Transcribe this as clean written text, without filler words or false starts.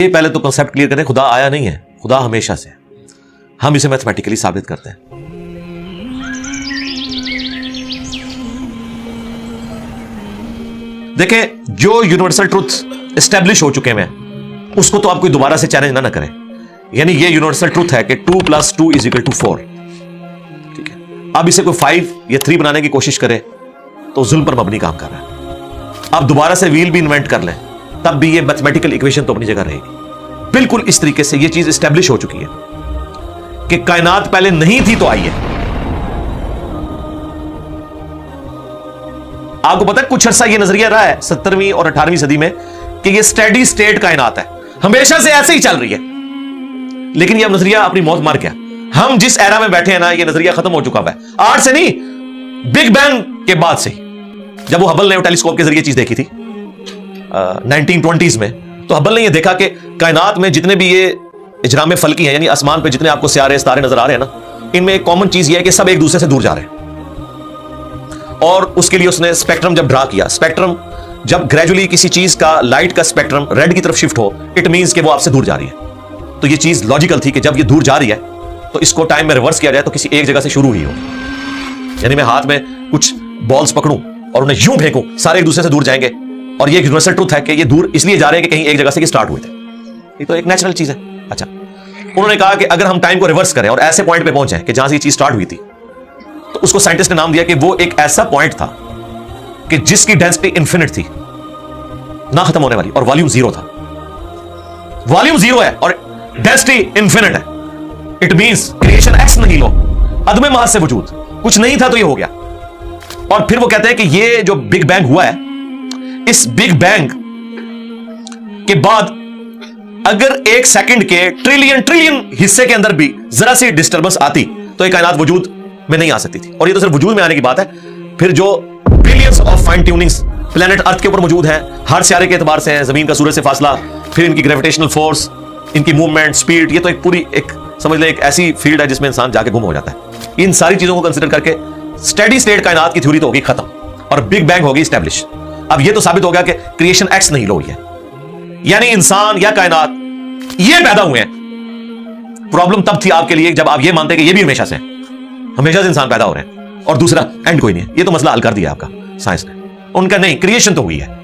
ये पहले तो कॉन्सेप्ट क्लियर करें, खुदा आया नहीं है, खुदा हमेशा से है। हम इसे मैथमेटिकली साबित करते हैं। देखें, जो यूनिवर्सल ट्रूथ एस्टेब्लिश हो चुके हैं उसको तो आप कोई दोबारा से चैलेंज ना करें। यानी ये यूनिवर्सल ट्रूथ है कि 2 + 2 = 4। ठीक है, अब इसे कोई 5 या 3 बनाने की कोशिश करे तो जुल्म पर मबनी काम कर रहा है। अब दोबारा से व्हील भी इन्वेंट कर लें तब भी ये मैथमेटिकल इक्वेशन तो अपनी जगह रहेगी। बिल्कुल इस तरीके से ये चीज एस्टेब्लिश हो चुकी है कि कायनात पहले नहीं थी तो आई है। आपको पता है कुछ अरसा ये नजरिया रहा है 17वीं और 18वीं सदी में कि ये स्टेडी स्टेट कायनात है, हमेशा से ऐसे ही चल रही है। लेकिन ये नजरिया अपनी मौत मार गया। हम जिस एरा में बैठे हैं ना, ये नजरिया खत्म हो चुका है। आज से नहीं, बिग बैंग के बाद से, जब वो हबल ने टेलीस्कोप के जरिए चीज देखी थी 1920s में, तो हबल ने ये देखा कि कायनात में जितने भी ये इजराम फल्की हैं, यानी आसमान पे जितने आपको सियारे सितारे नजर आ रहे हैं ना, इनमें एक कॉमन चीज ये है कि सब एक दूसरे से दूर जा रहे हैं। और उसके लिए उसने स्पेक्ट्रम जब ड्रा किया, स्पेक्ट्रम जब ग्रेजुअली किसी चीज का, लाइट का स्पेक्ट्रम रेड की तरफ शिफ्ट हो, इट मींस कि वो आपसे दूर जा रही है। तो ये चीज लॉजिकल थी कि जब ये दूर जा रही है तो इसको टाइम में रिवर्स किया जाए तो किसी एक जगह से शुरू ही हो। यानी मैं हाथ में कुछ बॉल्स पकड़ूं और उन्हें यूं फेंकूं, सारे एक दूसरे से दूर जाएंगे। और ये यूनिवर्सल ट्रूथ है कि ये दूर इसलिए जा रहे हैं कि कहीं एक जगह से स्टार्ट हुए थे। ये तो एक नेचुरल चीज है। अच्छा, उन्होंने कहा कि अगर हम टाइम को रिवर्स करें और ऐसे पॉइंट पे पहुंचे कि जहां से ये चीज स्टार्ट हुई थी, तो उसको साइंटिस्ट ने नाम दिया कि वो एक ऐसा पॉइंट था कि जिसकी डेंसिटी इन्फिनिट थी, ना खत्म होने वाली, और वॉल्यूम 0 था। वॉल्यूम 0 है और डेंसिटी इन्फिनिट है। इट मींस क्रिएशन एक्स नहीं लो, अदमे महज से वजूद, कुछ नहीं था तो ये हो गया। और फिर वो कहते हैं कि ये जो बिग बैंग हुआ है, इस बिग बैंग के बाद अगर 1 सेकंड के ट्रिलियन हिस्से के अंदर भी जरा सी डिस्टर्बेंस आती तो ये कायनात वजूद में नहीं आ सकती थी। और ये तो सिर्फ वजूद में आने की बात है। फिर जो billions of fine tunings planet earth के ऊपर मौजूद हैं, हर सियारे के एतबार से हैं, जमीन का सूरज से फासला, फिर इनकी ग्रेविटेशनल फोर्स, इनकी मूवमेंट, स्पीड, ये तो एक पूरी एक समझ ले एक ऐसी फील्ड है जिसमें इंसान जाके गुम हो जाता है। इन सारी चीजों को कंसीडर करके स्टेडी स्टेट कायनात की थ्योरी तो होगी खत्म और बिग बैंग होगी स्टैब्लिश। अब ये तो साबित हो गया कि क्रिएशन एक्स नहीं लो है, यानी इंसान या कायनात ये पैदा हुए हैं। प्रॉब्लम तब थी आपके लिए जब आप ये मानते कि ये भी हमेशा से इंसान पैदा हो रहे हैं और दूसरा एंड कोई नहीं है। ये तो मसला हल कर दिया आपका साइंस ने। उनका नहीं, क्रिएशन तो हुई है।